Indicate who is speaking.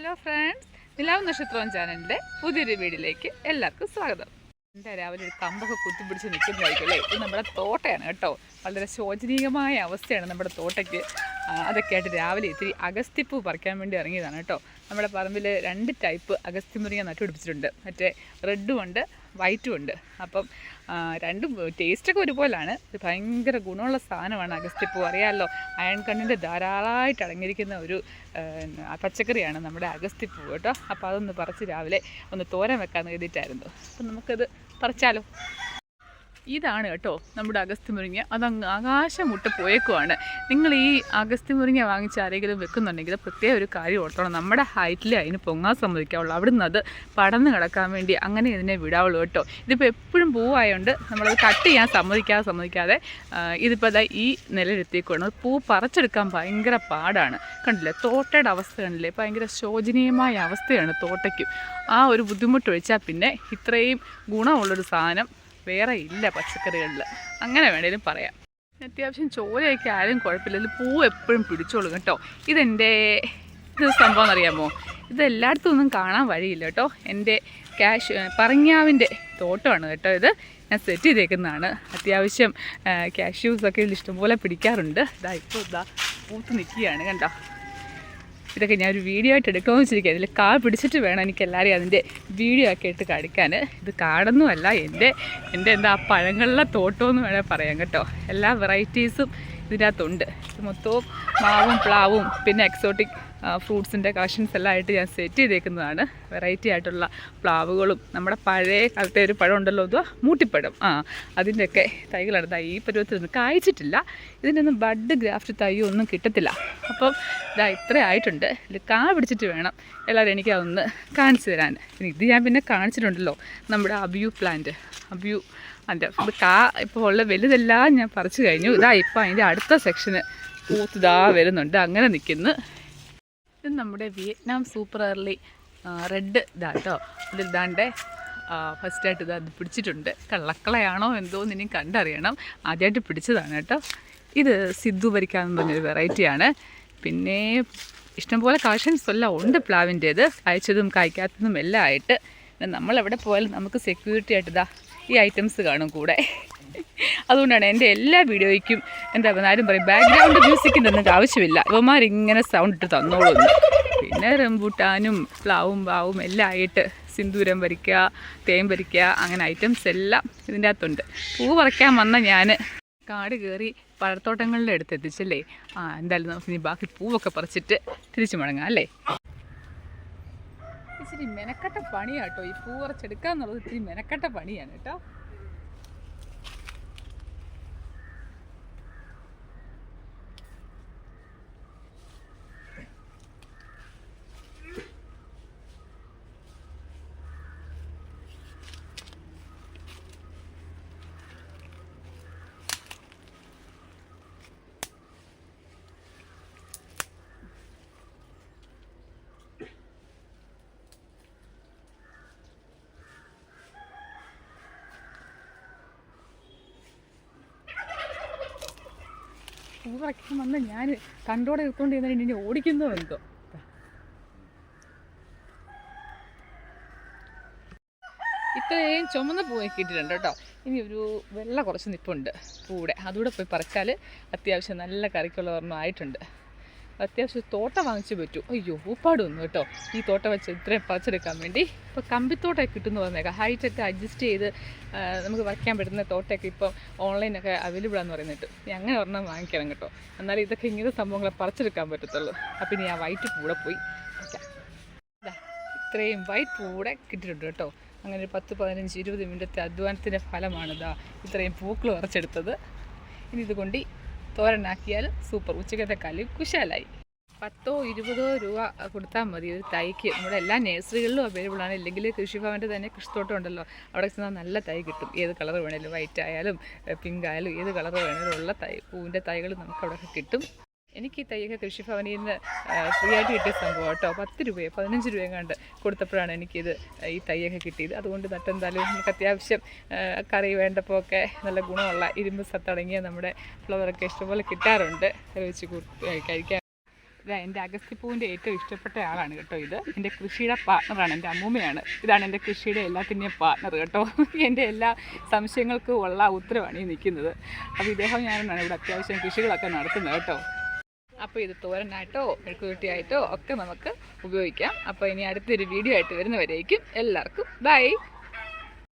Speaker 1: Hello friends, നിലാവ് നക്ഷത്രം ചാനലിൻ്റെ പുതിയൊരു വീഡിയോയിലേക്ക് എല്ലാവർക്കും സ്വാഗതം. എൻ്റെ രാവിലെ ഒരു കമ്പൊക്കെ കുത്തിപ്പിടിച്ച് നിൽക്കുന്നതായിരിക്കും അല്ലേ. ഇത് നമ്മുടെ തോട്ടയാണ് കേട്ടോ. വളരെ ശോചനീയമായ അവസ്ഥയാണ് നമ്മുടെ തോട്ടയ്ക്ക്. അതൊക്കെ ആയിട്ട് രാവിലെ ഇത്തിരി അഗസ്തിപ്പൂ പറിക്കാൻ വേണ്ടി ഇറങ്ങിയതാണ് കേട്ടോ. നമ്മുടെ പറമ്പിൽ 2 ടൈപ്പ് അഗസ്ത്യമുരിങ്ങ നട്ടുപിടിപ്പിച്ചിട്ടുണ്ട്. മറ്റേ റെഡും ഉണ്ട്, വൈറ്റും ഉണ്ട്. അപ്പം രണ്ടും ടേസ്റ്റൊക്കെ ഒരുപോലാണ്. ഇത് ഭയങ്കര ഗുണമുള്ള സാധനമാണ് അഗസ്ത്യപ്പൂ. അറിയാമല്ലോ, അയൺ കണ്ണിൻ്റെ ധാരാളമായിട്ട് അടങ്ങിയിരിക്കുന്ന ഒരു പച്ചക്കറിയാണ് നമ്മുടെ അഗസ്ത്യപ്പൂ കേട്ടോ. അപ്പോൾ അതൊന്ന് പറിച്ച് രാവിലെ ഒന്ന് തോരൻ വെക്കാമെന്ന് കരുതിയിട്ടായിരുന്നു. അപ്പം നമുക്കത് പറിച്ചാലോ. ഇതാണ് കേട്ടോ നമ്മുടെ അഗസ്ത്യമുരിങ്ങ. അതങ്ങ് ആകാശം മുട്ട പോയേക്കുവാണ്. നിങ്ങൾ ഈ അഗസ്ത്യമുരിങ്ങ വാങ്ങിച്ച് ആരെങ്കിലും വെക്കുന്നുണ്ടെങ്കിൽ പ്രത്യേക ഒരു കാര്യം ഓർത്തോണം. നമ്മുടെ ഹൈറ്റിൽ അതിന് പൊങ്ങാൻ സമ്മതിക്കാവുള്ളൂ. അവിടുന്ന് അത് പടന്ന് കിടക്കാൻ വേണ്ടി അങ്ങനെ ഇതിനെ വിടാവുള്ളൂ കേട്ടോ. ഇതിപ്പോൾ എപ്പോഴും പൂവായതുകൊണ്ട് നമ്മളത് കട്ട് ചെയ്യാൻ സമ്മതിക്കാതെ ഇതിപ്പോൾ അതാ ഈ നിലയിലെത്തിയേക്കുവാണ്. പൂ പറിച്ചെടുക്കാൻ ഭയങ്കര പാടാണ്. കണ്ടില്ലേ തോട്ടയുടെ അവസ്ഥ കണ്ടില്ലേ? ഭയങ്കര ശോചനീയമായ അവസ്ഥയാണ് തോട്ടയ്ക്കും. ആ ഒരു ബുദ്ധിമുട്ടൊഴിച്ചാൽ പിന്നെ ഇത്രയും ഗുണമുള്ളൊരു സാധനം വേറെ ഇല്ല പച്ചക്കറികളിൽ, അങ്ങനെ വേണേലും പറയാം. അത്യാവശ്യം ചോരയൊക്കെ ആരും കുഴപ്പമില്ല. പൂ എപ്പോഴും പിടിച്ചോളും കേട്ടോ. ഇത് സംഭവം എന്നറിയാമോ? ഇത് എല്ലായിടത്തും ഒന്നും കാണാൻ വഴിയില്ല കേട്ടോ. എൻ്റെ പറങ്ങാവിൻ്റെ തോട്ടമാണ് കേട്ടോ. ഇത് ഞാൻ സെറ്റ് ചെയ്തേക്കുന്നതാണ്. അത്യാവശ്യം കാഷ്യൂസൊക്കെ ഇതിൽ ഇഷ്ടംപോലെ പിടിക്കാറുണ്ട്. ഇപ്പോൾ പൂത്ത് നിൽക്കുകയാണ് കണ്ടോ. ഇതൊക്കെ ഞാനൊരു വീഡിയോ ആയിട്ട് എടുക്കാമെന്ന് വെച്ചിരിക്കുക. ഇതിൽ കാ പിടിച്ചിട്ട് വേണം എനിക്ക് എല്ലാവരെയും അതിൻ്റെ വീഡിയോ ഒക്കെ ഇട്ട് കാണിക്കാൻ. ഇത് കാടൊന്നുമല്ല, എൻ്റെ എന്താ പഴങ്ങളിലെ തോട്ടമെന്ന് വേണേൽ പറയാം കേട്ടോ. എല്ലാ വെറൈറ്റീസും ഇതിൻ്റെ അകത്തുണ്ട്. ഇത് മൊത്തവും മാവും പ്ലാവും പിന്നെ എക്സോട്ടിക് ഫ്രൂട്ട്സിൻ്റെ കളക്ഷൻസ് എല്ലാം ആയിട്ട് ഞാൻ സെറ്റ് ചെയ്തേക്കുന്നതാണ്. വെറൈറ്റി ആയിട്ടുള്ള പ്ലാവുകളും നമ്മുടെ പഴയ കാലത്തെ ഒരു പഴം ഉണ്ടല്ലോ, ഇത് മൂട്ടിപ്പഴം, അതിൻ്റെയൊക്കെ തൈകളാണ്. ഈ പരുവത്തിലൊന്നും കായ്ച്ചിട്ടില്ല. ഇതിനൊന്നും ബഡ് ഗ്രാഫ്റ്റ് തൈയോ ഒന്നും കിട്ടത്തില്ല. അപ്പം ഇത്ര ആയിട്ടുണ്ട്. ഇതിൽ കാ പിടിച്ചിട്ട് വേണം എല്ലാവരും എനിക്ക് അതൊന്ന് കാണിച്ചു തരാൻ. ഇത് ഞാൻ പിന്നെ കാണിച്ചിട്ടുണ്ടല്ലോ, നമ്മുടെ അബിയു പ്ലാന്റ്. അതിൻ്റെ കാ ഇപ്പോൾ ഉള്ള വലുതെല്ലാം ഞാൻ പറിച്ചു കഴിഞ്ഞു. ഇപ്പം അതിൻ്റെ അടുത്ത സെക്ഷന് പൂത്ത് വരുന്നുണ്ട്. അങ്ങനെ നിൽക്കുന്നു. ഇത് നമ്മുടെ വിയറ്റ്നാം സൂപ്പർ ഏർലി റെഡ് കേട്ടോ. ഇതിൽ ഫസ്റ്റായിട്ട് അത് പിടിച്ചിട്ടുണ്ട്. കള്ളക്കളയാണോ എന്തോന്ന് ഇനി കണ്ടറിയണം. ആദ്യമായിട്ട് പിടിച്ചതാണ് കേട്ടോ. ഇത് സിദ്ധു ഭരിക്കാമെന്ന് പറഞ്ഞൊരു വെറൈറ്റിയാണ്. പിന്നെ ഇഷ്ടംപോലെ കളക്ഷൻസ് എല്ലാം ഉണ്ട് പ്ലാവിൻ്റേത്, കായ്ച്ചതും കായ്ക്കാത്തതും എല്ലാം ആയിട്ട്. നമ്മളെവിടെ പോയാലും നമുക്ക് സെക്യൂരിറ്റി ആയിട്ട് ഈ ഐറ്റംസ് കാണും കൂടെ. അതുകൊണ്ടാണ് എൻ്റെ എല്ലാ വീഡിയോയ്ക്കും ആരും പറയും ബാക്ക്ഗ്രൗണ്ട് മ്യൂസിക്കിൻ്റെ ഒന്നും ആവശ്യമില്ല, ഇവന്മാരിങ്ങനെ സൗണ്ട് ഇട്ട് തന്നോളൂന്ന്. പിന്നെ റംബൂട്ടാനും പ്ലാവും പാവും എല്ലാം ആയിട്ട് സിന്ദൂരം വരിക്കുക, തേൻ വരിക്കുക, അങ്ങനെ ഐറ്റംസ് എല്ലാം ഇതിൻ്റെ അകത്തുണ്ട്. പൂ പറിക്കാൻ വന്ന ഞാൻ കാട് കയറി പഴത്തോട്ടങ്ങളുടെ അടുത്ത് എത്തിച്ചല്ലേ. എന്തായാലും നമുക്ക് ഇനി ബാക്കി പൂവൊക്കെ പറിച്ചിട്ട് തിരിച്ചു മടങ്ങാം അല്ലേ. ഇച്ചിരി മെനക്കെട്ട പണിയാണ് കേട്ടോ. ഈ പൂ പറിച്ചെടുക്കുക എന്നുള്ളത് ഇച്ചിരി മെനക്കെട്ട പണിയാണ് കേട്ടോ. പൂ പറിക്കാൻ വന്ന് ഞാൻ കണ്ടോടെ എടുത്തുകൊണ്ട് ഇരുന്നിട്ട് ഇനി ഓടിക്കുന്നോ എന്തോ. ഇത്രയും ചുമന്ന പൂവൊക്കെ ഇട്ടിട്ടുണ്ട് കേട്ടോ. ഇനി ഒരു വെള്ള കുറച്ച് നിപ്പുണ്ട് പൂടെ, അതുകൂടെ പോയി പറിച്ചാൽ അത്യാവശ്യം നല്ല കറിക്കുള്ള ഒരെണ്ണം ആയിട്ടുണ്ട്. അത്യാവശ്യം തോട്ട വാങ്ങിച്ചു പറ്റൂ. അയ്യോ ഊപ്പാടൊന്നും കേട്ടോ ഈ തോട്ടം വെച്ച് ഇത്രയും പറിച്ചെടുക്കാൻ വേണ്ടി. ഇപ്പോൾ കമ്പിത്തോട്ടമൊക്കെ കിട്ടുമെന്ന് പറഞ്ഞേക്കാം. ഹൈറ്റൊക്കെ അഡ്ജസ്റ്റ് ചെയ്ത് നമുക്ക് വയ്ക്കാൻ പറ്റുന്ന തോട്ടമൊക്കെ ഇപ്പം ഓൺലൈനൊക്കെ അവൈലബിൾ ആണെന്ന് പറയുന്നിട്ട്. ഇനി അങ്ങനെ ഒരെണ്ണം വാങ്ങിക്കണം കേട്ടോ. എന്നാലും ഇതൊക്കെ ഇങ്ങനത്തെ സംഭവങ്ങളെ പറിച്ചെടുക്കാൻ പറ്റത്തുള്ളൂ. അപ്പം ഇനി ആ വൈറ്റ് പൂടെ പോയി ഇത്രയും വൈറ്റ് പൂടെ കിട്ടിയിട്ടുണ്ട് കേട്ടോ. അങ്ങനെ ഒരു 10, 15, 20 മിനിറ്റത്തെ അധ്വാനത്തിൻ്റെ ഫലമാണ് ഇത്രയും പൂക്കൾ പറിച്ചെടുത്തത്. ഇനി ഇതുകൊണ്ട് തോരനാക്കിയാൽ സൂപ്പർ. ഉച്ചക്കത്തെ കളി കുശാലായി. 10 or 20 രൂപ കൊടുത്താൽ മതി ഒരു തൈക്ക്. നമ്മുടെ എല്ലാ നഴ്സറികളിലും അവൈലബിൾ ആണ്. ഇല്ലെങ്കിൽ കൃഷിഭവൻ്റെ തന്നെ കൃഷിത്തോട്ടം ഉണ്ടല്ലോ, അവിടെ ചെന്നാൽ നല്ല തൈ കിട്ടും. ഏത് കളർ വേണേലും, വൈറ്റ് ആയാലും പിങ്ക് ആയാലും ഏത് കളർ വേണേലും ഉള്ള പൂവിൻ്റെ തൈകൾ നമുക്ക് അവിടെ കിട്ടും. എനിക്ക് ഈ തൈയൊക്കെ കൃഷിഭവനിൽ നിന്ന് ഫ്രീ ആയിട്ട് കിട്ടിയ സംഭവം കേട്ടോ. 10 രൂപയോ 15 രൂപയോ കണ്ട് കൊടുത്തപ്പോഴാണ് എനിക്കിത് ഈ തൈയൊക്കെ കിട്ടിയത്. അതുകൊണ്ട് നട്ടെന്തായാലും നമുക്ക് അത്യാവശ്യം കറി വേണ്ടപ്പോൾ ഒക്കെ നല്ല ഗുണമുള്ള ഇരുമ്പ് സത്തടങ്ങിയ നമ്മുടെ ഫ്ലവറൊക്കെ ഇഷ്ടംപോലെ കിട്ടാറുണ്ട്. കറി വെച്ച് കഴിക്കാൻ. എൻ്റെ അഗസ്ത്യപ്പൂവിൻ്റെ ഏറ്റവും ഇഷ്ടപ്പെട്ട ആളാണ് കേട്ടോ. ഇത് എൻ്റെ കൃഷിയുടെ പാർട്ണറാണ്, എൻ്റെ അമ്മൂമ്മയാണ്. ഇതാണ് എൻ്റെ കൃഷിയുടെ എല്ലാത്തിൻ്റെയും പാർട്ണർ കേട്ടോ. എൻ്റെ എല്ലാ സംശയങ്ങൾക്കും ഉള്ള ഉത്തരവാണ് ഈ നിൽക്കുന്നത്. അപ്പോൾ ഇദ്ദേഹം ഞാനാണ് ഇവിടെ അത്യാവശ്യം കൃഷികളൊക്കെ നടത്തുന്നത് കേട്ടോ. അപ്പോൾ ഇത് തോരനായിട്ടോ മെഴുക്കുവരട്ടിയായിട്ടോ ഒക്കെ നമുക്ക് ഉപയോഗിക്കാം. അപ്പോൾ ഇനി അടുത്തൊരു വീഡിയോ ആയിട്ട് വരുന്നവരേക്കും എല്ലാവർക്കും ബൈ.